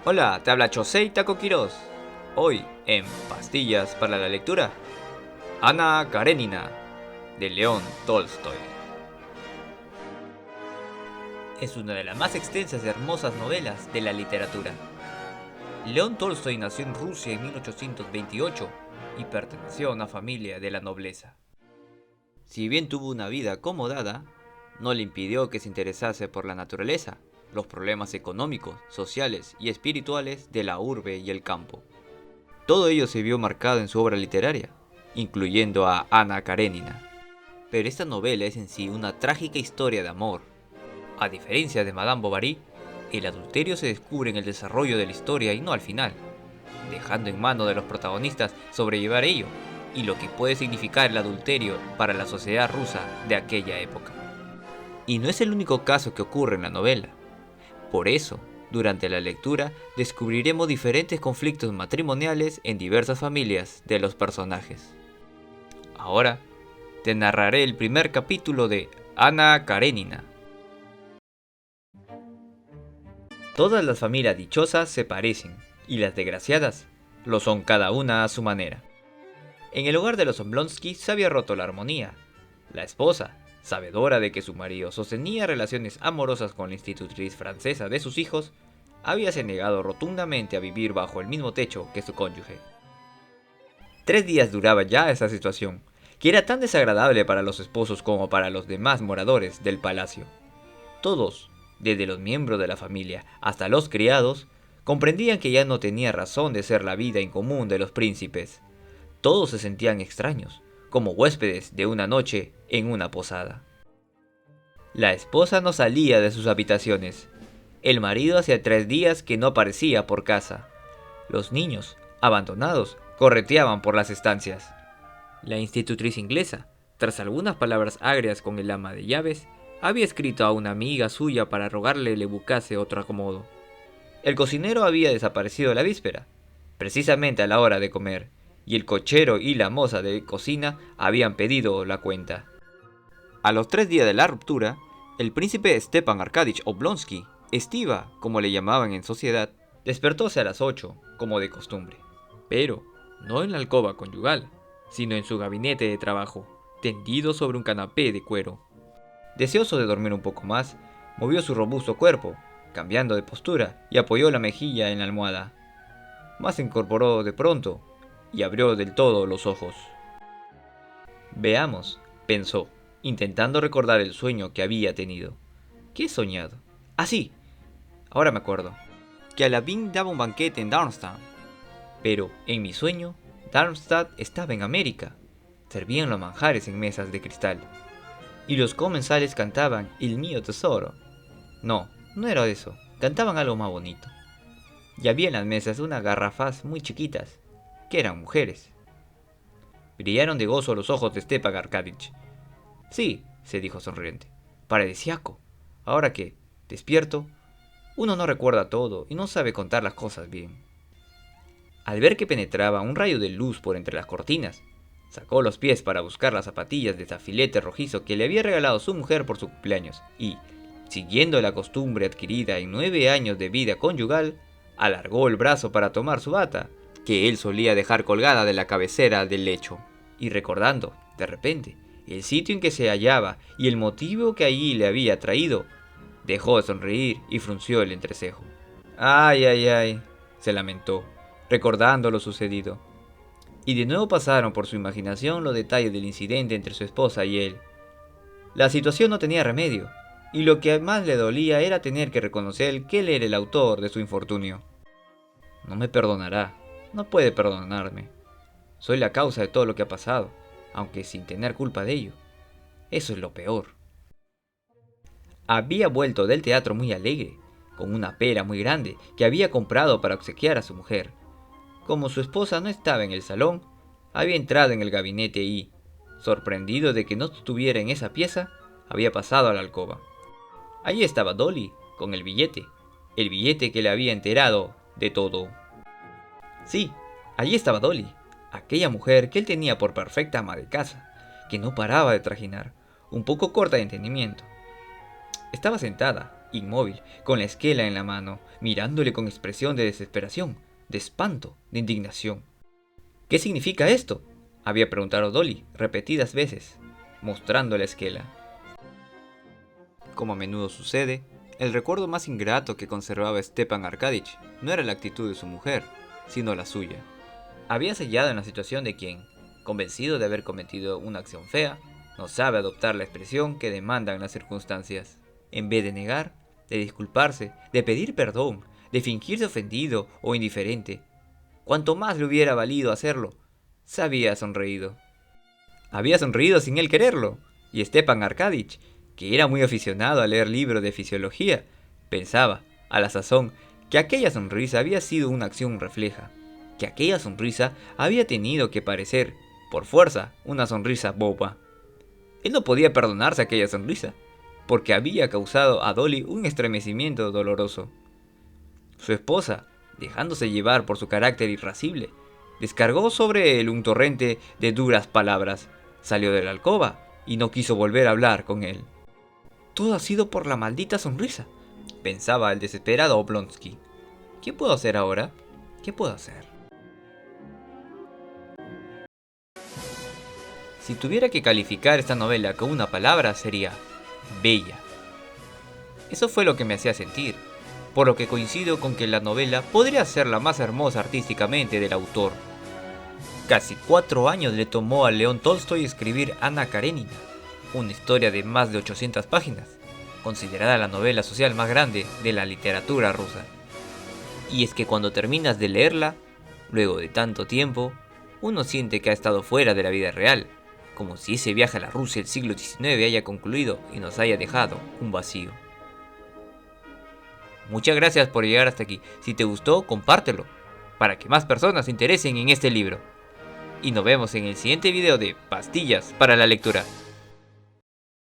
Hola, te habla Chosei Taco Quiroz. Hoy, en Pastillas para la Lectura, Ana Karenina, de León Tolstoy. Es una de las más extensas y hermosas novelas de la literatura. León Tolstoy nació en Rusia en 1828 y perteneció a una familia de la nobleza. Si bien tuvo una vida acomodada, no le impidió que se interesase por la naturaleza, los problemas económicos, sociales y espirituales de la urbe y el campo. Todo ello se vio marcado en su obra literaria, incluyendo a Ana Karenina. Pero esta novela es en sí una trágica historia de amor. A diferencia de Madame Bovary, el adulterio se descubre en el desarrollo de la historia y no al final, dejando en manos de los protagonistas sobrellevar ello y lo que puede significar el adulterio para la sociedad rusa de aquella época. Y no es el único caso que ocurre en la novela. Por eso, durante la lectura descubriremos diferentes conflictos matrimoniales en diversas familias de los personajes. Ahora, te narraré el primer capítulo de Ana Karenina. Todas las familias dichosas se parecen, y las desgraciadas lo son cada una a su manera. En el hogar de los Oblonsky se había roto la armonía. La esposa, sabedora de que su marido sostenía relaciones amorosas con la institutriz francesa de sus hijos, habíase negado rotundamente a vivir bajo el mismo techo que su cónyuge. 3 días duraba ya esa situación, que era tan desagradable para los esposos como para los demás moradores del palacio. Todos, desde los miembros de la familia hasta los criados, comprendían que ya no tenía razón de ser la vida en común de los príncipes. Todos se sentían extraños, como huéspedes de una noche en una posada. La esposa no salía de sus habitaciones. El marido hacía 3 días que no aparecía por casa. Los niños, abandonados, correteaban por las estancias. La institutriz inglesa, tras algunas palabras agrias con el ama de llaves, había escrito a una amiga suya para rogarle le buscase otro acomodo. El cocinero había desaparecido la víspera, precisamente a la hora de comer, y el cochero y la moza de cocina habían pedido la cuenta. A los 3 días de la ruptura, el príncipe Stepan Arkadich Oblonsky, Estiva, como le llamaban en sociedad, despertóse a las 8, como de costumbre. Pero no en la alcoba conyugal, sino en su gabinete de trabajo, tendido sobre un canapé de cuero. Deseoso de dormir un poco más, movió su robusto cuerpo, cambiando de postura, y apoyó la mejilla en la almohada. Mas se incorporó de pronto, y abrió del todo los ojos. Veamos, pensó, intentando recordar el sueño que había tenido. ¿Qué he soñado? Ah, sí, ahora me acuerdo. Que Aladdin daba un banquete en Darmstadt. Pero, en mi sueño, Darmstadt estaba en América. Servían los manjares en mesas de cristal. Y los comensales cantaban El mío tesoro. No, no era eso. Cantaban algo más bonito. Y había en las mesas unas garrafas muy chiquitas, que eran mujeres. Brillaron de gozo los ojos de Stepan Arkadich. Sí, se dijo sonriente. Paradisíaco. Ahora que, despierto, uno no recuerda todo y no sabe contar las cosas bien. Al ver que penetraba un rayo de luz por entre las cortinas, sacó los pies para buscar las zapatillas de tafilete rojizo que le había regalado su mujer por su cumpleaños y, siguiendo la costumbre adquirida en 9 años de vida conyugal, alargó el brazo para tomar su bata, que él solía dejar colgada de la cabecera del lecho, y recordando, de repente, el sitio en que se hallaba y el motivo que allí le había traído, dejó de sonreír y frunció el entrecejo. Ay, ay, ay, se lamentó, recordando lo sucedido. Y de nuevo pasaron por su imaginación los detalles del incidente entre su esposa y él. La situación no tenía remedio, y lo que más le dolía era tener que reconocer que él era el autor de su infortunio. No me perdonará, no puede perdonarme. Soy la causa de todo lo que ha pasado, aunque sin tener culpa de ello. Eso es lo peor. Había vuelto del teatro muy alegre, con una pera muy grande que había comprado para obsequiar a su mujer. Como su esposa no estaba en el salón, había entrado en el gabinete y, sorprendido de que no estuviera en esa pieza, había pasado a la alcoba. Allí estaba Dolly, con el billete que le había enterado de todo. Sí, allí estaba Dolly, aquella mujer que él tenía por perfecta ama de casa, que no paraba de trajinar, un poco corta de entendimiento. Estaba sentada, inmóvil, con la esquela en la mano, mirándole con expresión de desesperación, de espanto, de indignación. ¿Qué significa esto?, había preguntado Dolly repetidas veces, mostrando la esquela. Como a menudo sucede, el recuerdo más ingrato que conservaba Stepan Arkadich no era la actitud de su mujer, sino la suya. Había sellado en la situación de quien, convencido de haber cometido una acción fea, no sabe adoptar la expresión que demandan las circunstancias. En vez de negar, de disculparse, de pedir perdón, de fingirse ofendido o indiferente, cuanto más le hubiera valido hacerlo, se había sonreído. Había sonreído sin él quererlo, y Stepan Arkadich, que era muy aficionado a leer libros de fisiología, pensaba, a la sazón, que aquella sonrisa había sido una acción refleja, que aquella sonrisa había tenido que parecer, por fuerza, una sonrisa boba. Él no podía perdonarse aquella sonrisa, porque había causado a Dolly un estremecimiento doloroso. Su esposa, dejándose llevar por su carácter irascible, descargó sobre él un torrente de duras palabras, salió de la alcoba y no quiso volver a hablar con él. Todo ha sido por la maldita sonrisa, pensaba el desesperado Oblonsky. ¿Qué puedo hacer ahora? ¿Qué puedo hacer? Si tuviera que calificar esta novela con una palabra sería bella. Eso fue lo que me hacía sentir, por lo que coincido con que la novela podría ser la más hermosa artísticamente del autor. Casi 4 años le tomó a León Tolstoy escribir Ana Karenina, una historia de más de 800 páginas, considerada la novela social más grande de la literatura rusa. Y es que cuando terminas de leerla, luego de tanto tiempo, uno siente que ha estado fuera de la vida real, como si ese viaje a la Rusia del siglo XIX haya concluido y nos haya dejado un vacío. Muchas gracias por llegar hasta aquí. Si te gustó, compártelo, para que más personas se interesen en este libro. Y nos vemos en el siguiente video de Pastillas para la lectura.